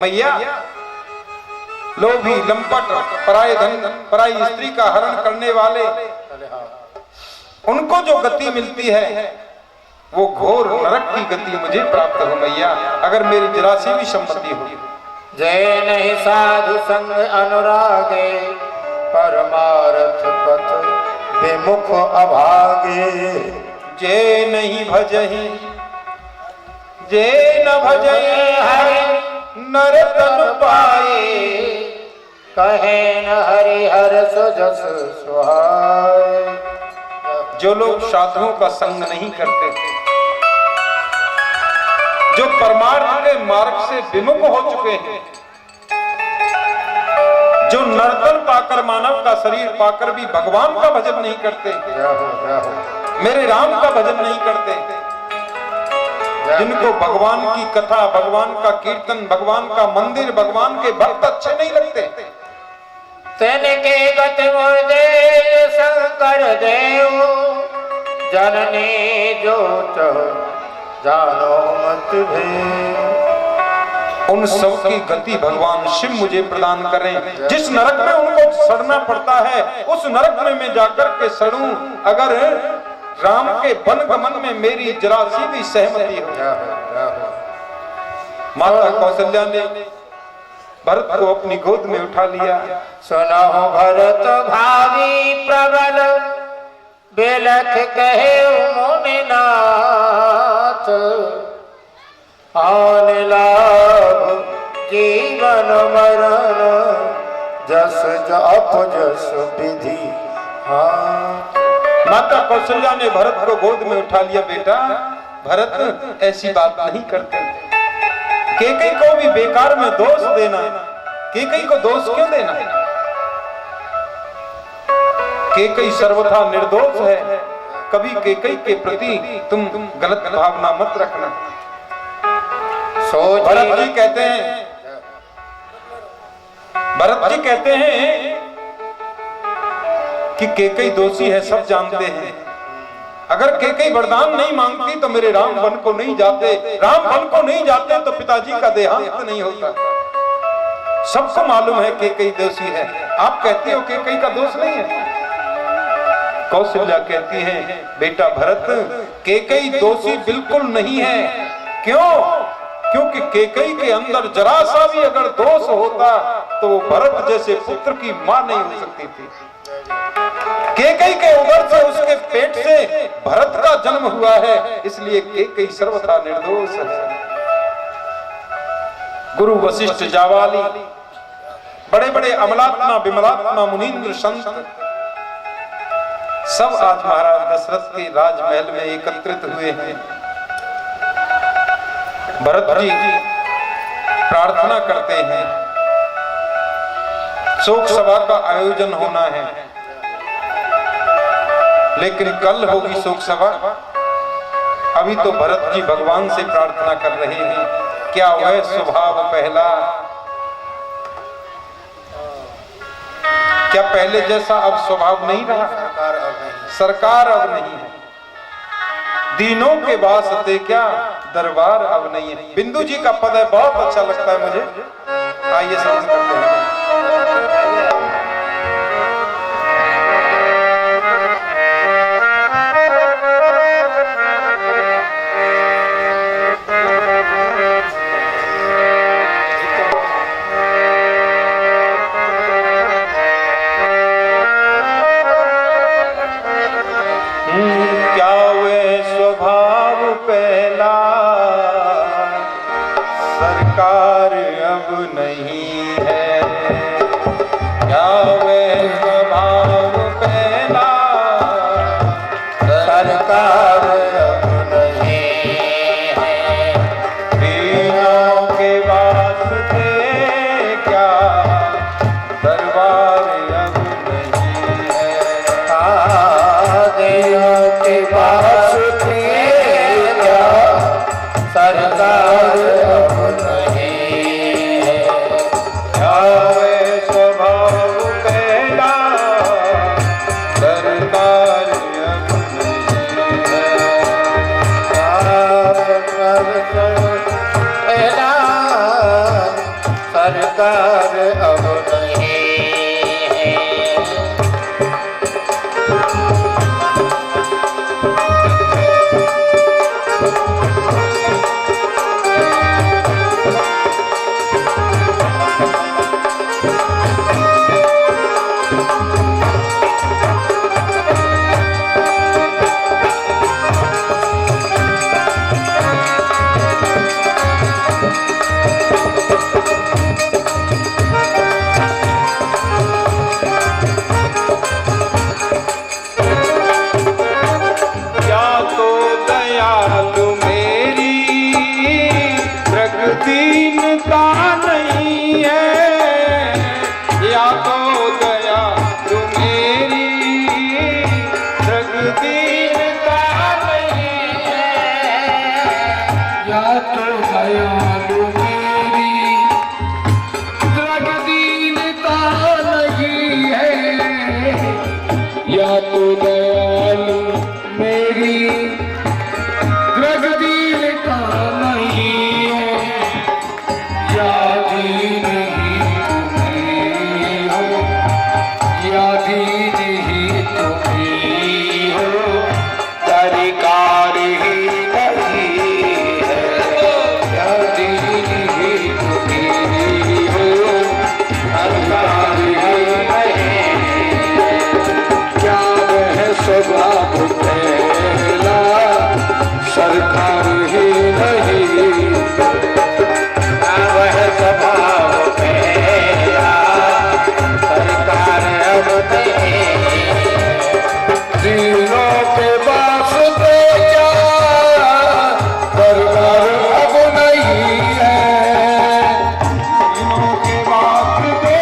मैया लोभी लंपट पराये धन पराई स्त्री का हरण करने वाले उनको जो गति मिलती है वो घोर नरक की गति मुझे प्राप्त हो मैया, अगर मेरी जरा सी भी सम्मति हो। जय नहीं साधु संग अनुरागे परमार्थ पथ विमुख अभागे। जय नहीं भजहि जय न भजहि हरि नर तन पाए, कहे न हरि हर सुजस सुहाए। जो लोग साधुओं का संग नहीं करते, जो परमार्थ के मार्ग से विमुख हो चुके हैं, जो नर्तन पाकर मानव का शरीर पाकर भी भगवान का भजन नहीं करते, मेरे राम का भजन नहीं करते, जिनको भगवान की कथा भगवान का कीर्तन भगवान का मंदिर भगवान के भक्त अच्छे नहीं लगते, तिनके गति मुझे शंकर देव जननी जोत जानो मत भेद। उन सब की गति भगवान शिव मुझे प्रदान करें। जिस नरक में उनको सड़ना पड़ता है उस नरक में मैं जाकर के सड़ूं, अगर राम के वन गमन में मेरी जरा सी भी सहमति हो। माता कौशल्या ने भरत को अपनी गोद में उठा लिया। सुनो भरत भावी प्रबल बेलख कहे मुनिनाथ, आन लाभ जीवन मरण जस जप जस विधि। माता कौशल्या ने भरत को गोद में उठा लिया। बेटा भरत ऐसी बात नहीं करते, केकई को भी बेकार में दोष देना, केकई को दोष क्यों देना? केकई सर्वथा निर्दोष है, कभी केकई के प्रति तुम गलत भावना मत रखना। भरत जी कहते हैं कि केकई दोषी है, सब जानते हैं। अगर केकई वरदान नहीं मांगती तो मेरे राम वन को नहीं जाते, राम वन को नहीं जाते तो पिताजी का देहांत नहीं होता। सबको मालूम है केकई दोषी है, आप कहते हो केकई का दोष नहीं है। कौशल्या कहती है बेटा भरत केकई दोषी बिल्कुल नहीं है। क्यों? क्योंकि केकई के अंदर जरा सा भी अगर दोष होता तो वो भरत जैसे पुत्र की मां नहीं हो सकती थी। केकई के उदर से उसके पेट से भरत का जन्म हुआ है, इसलिए केकई सर्वथा निर्दोष है। गुरु वशिष्ठ जावाली बड़े बड़े अमलात्मा विमलात्मा मुनींद्र संत सब आज महाराज दशरथ के राजमहल में एकत्रित हुए हैं। भरत जी प्रार्थना करते हैं, शोक सभा का आयोजन होना है, लेकिन कल होगी शोक सभा। अभी तो भरत जी भगवान से प्रार्थना कर रहे हैं, क्या वह स्वभाव पहला, क्या पहले जैसा अब स्वभाव नहीं रहा? सरकार अब नहीं है, दीनों के वास्ते क्या दरबार अब नहीं है। बिंदु जी का पद है, बहुत अच्छा लगता है मुझे। आइए श्रवण करते हैं। सरकार अब नहीं है, क्या वे स्वभाव पहला, सरकार अब नहीं है, दीनों के वास्ते क्या दरबार अब नहीं है। दीनों के वास्ते क्या सरकार सरकार अब नहीं है। दीनता नहीं है, या तो दयालु मेरी दीनता नहीं है, या तो दयालु मेरी दीनता नहीं है, या तो दयालु मेरी दीनता नहीं है, या दीन ही तुम्ही हो, या दीन ही तुम्ही हो, सरकार ही नहीं है, या दीन ही तुम्ही हो, सरकार ही नहीं है। क्या वह स्वभाव पहला सरकार ही नहीं, वह स्वभाव मेरा सरकार अब नहीं। दिलों के वास्ते क्या सरकार अब नहीं है, दिलों के वास्ते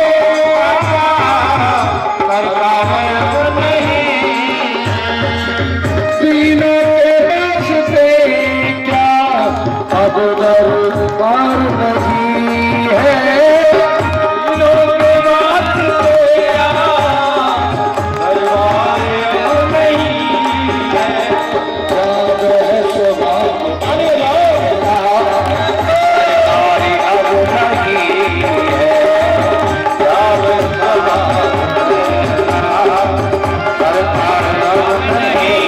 सरकार अब नहीं, दिलों के वास्ते क्या अब दरबार नहीं है, दिलों के वास्ते क्या दरबार अब नहीं है। क्या वह स्वभाव सरकार अब नहीं है, क्या वह स्वभाव सरकार अब नहीं।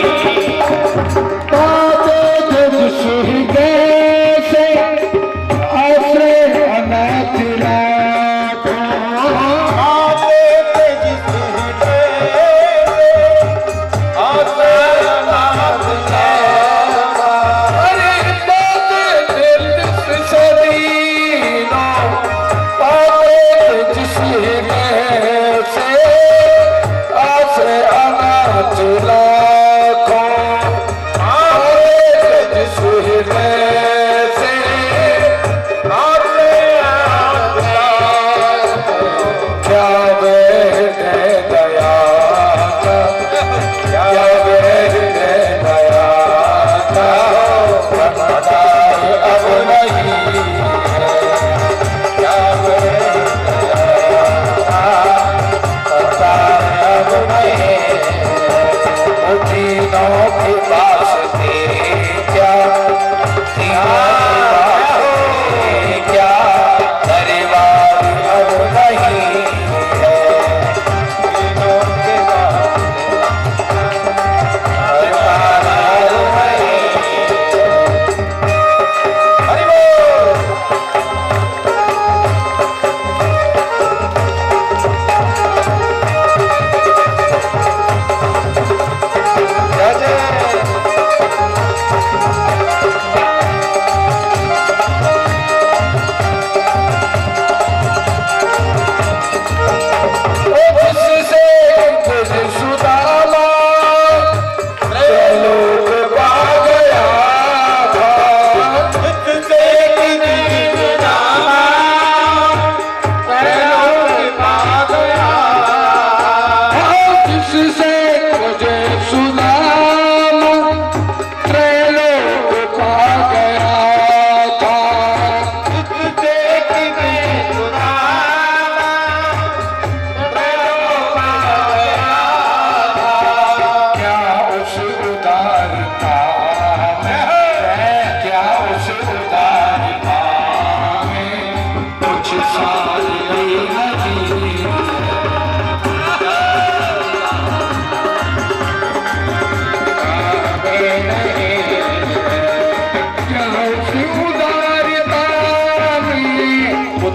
ताते जब सुहगे से आश्रे अनाथ लाखों, आते थे जिस हृदय से आते अनाथ लाखों। अरे ताते दिल से दीनों, ताते जिस हृदय से आश्रे अनाथ लाखों, आते जिस हृदय से आते अनाथ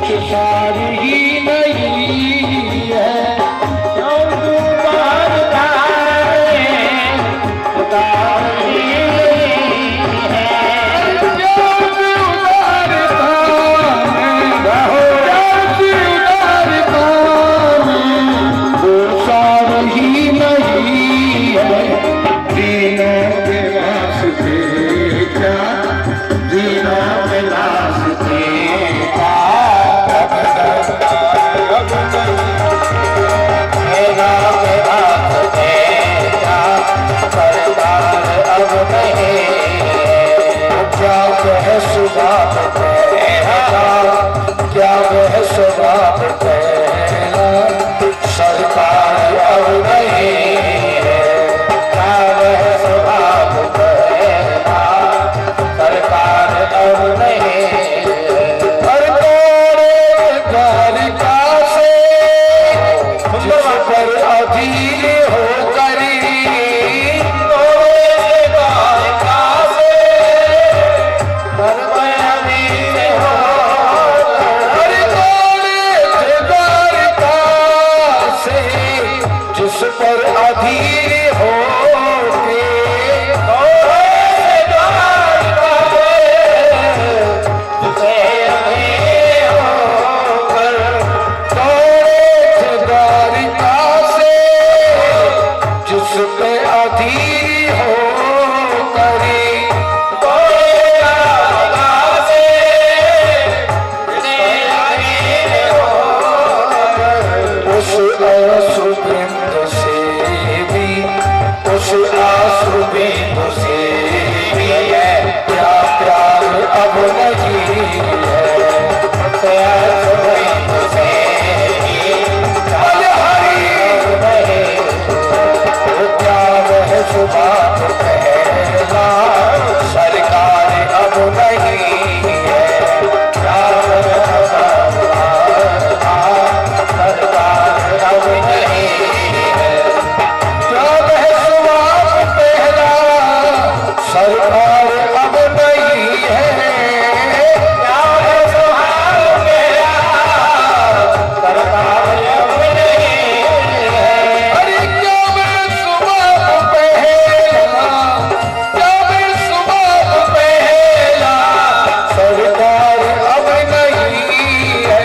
कुछ सार ही नहीं है। क्यों तू बार-बार उदार ही नहीं है। क्या वह स्वभाव पहला सरकार अब नहीं है। क्या वह स्वभाव पहला सरकार अब नहीं है। हर तोड़े घर का से जिस पर अधीर हो करी जिस पर अधीर हो जिस पे अधीर हो करी उस असुबिंद से भी उस आसुबिंद से भी क्या प्यार अब नहीं है। क्या वह सुभाव पहला सरकार अब नहीं है। क्या सरकार अब नहीं है। क्या वह स्वभाव पहला सरकार अब नहीं है। अरे क्या मैं सुबह पहला क्या मैं सुबह पहला सरकार अब नहीं है।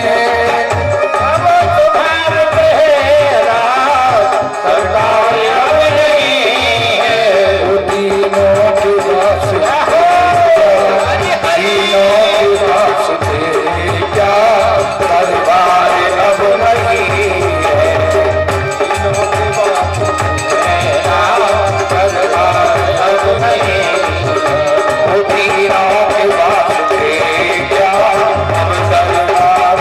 अब स्वभाव पहला सरकार अब नहीं है। वो तीनों के वास्ते क्या दरबार अब नहीं है। वो तीनों के वास्ते क्या अब दरबार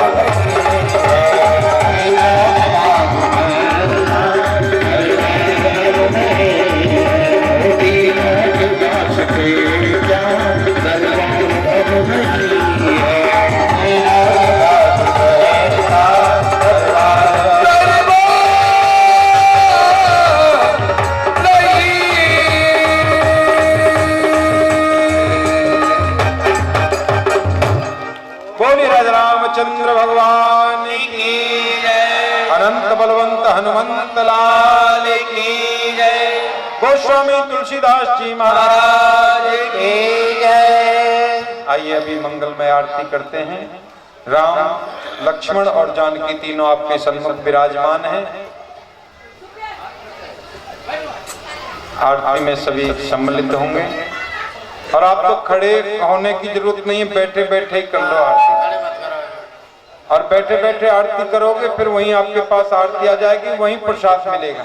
बोले राजा रामचंद्र भगवान की जय। अनंत बलवंत हनुमंत लाल की जय। गोस्वामी तुलसीदास जी महाराज की जय। आइए अभी मंगलमय आरती करते हैं। राम लक्ष्मण और जानकी तीनों आपके सन्मुख विराजमान हैं। आरती में सभी सम्मिलित होंगे और आप तो खड़े होने की जरूरत नहीं है, बैठे बैठे ही कर लो आरती। और बैठे बैठे आरती करोगे फिर वहीं आपके पास आरती आ जाएगी, वहीं प्रसाद मिलेगा।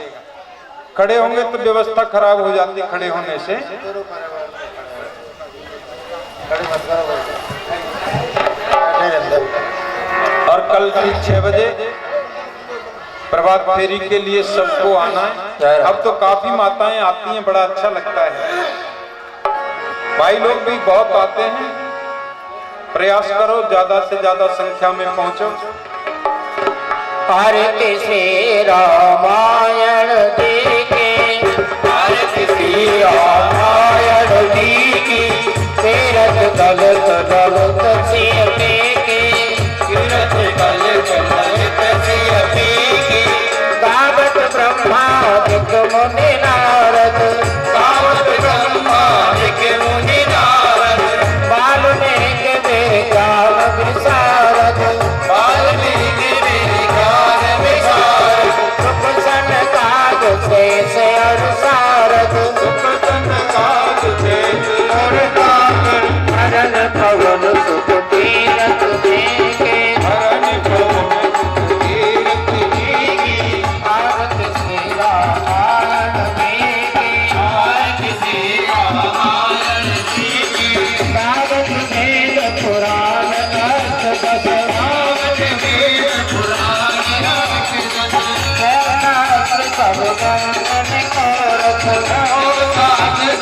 खड़े होंगे तो व्यवस्था खराब हो जाती खड़े होने से। और कल ठीक 6 बजे प्रभात फेरी के लिए सबको आना है। अब तो काफी माताएं आती हैं, बड़ा अच्छा लगता है। भाई लोग भी बहुत आते हैं। प्रयास करो ज्यादा से ज्यादा संख्या में पहुंचो। आरती श्री रामायण जी की, आरती श्री रामायण जी की। तीरथ दलत दलत सिर के तीरथ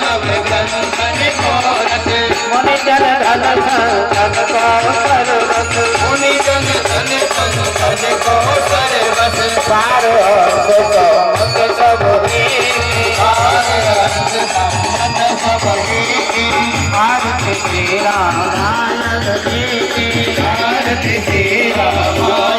सब बंधन को रस मुनि जन धन संतन को सर्वस मुनि जन धन संतन को सर्वस सार अंग मुख सब आरती श्री राम नारायण जी आरती श्री राम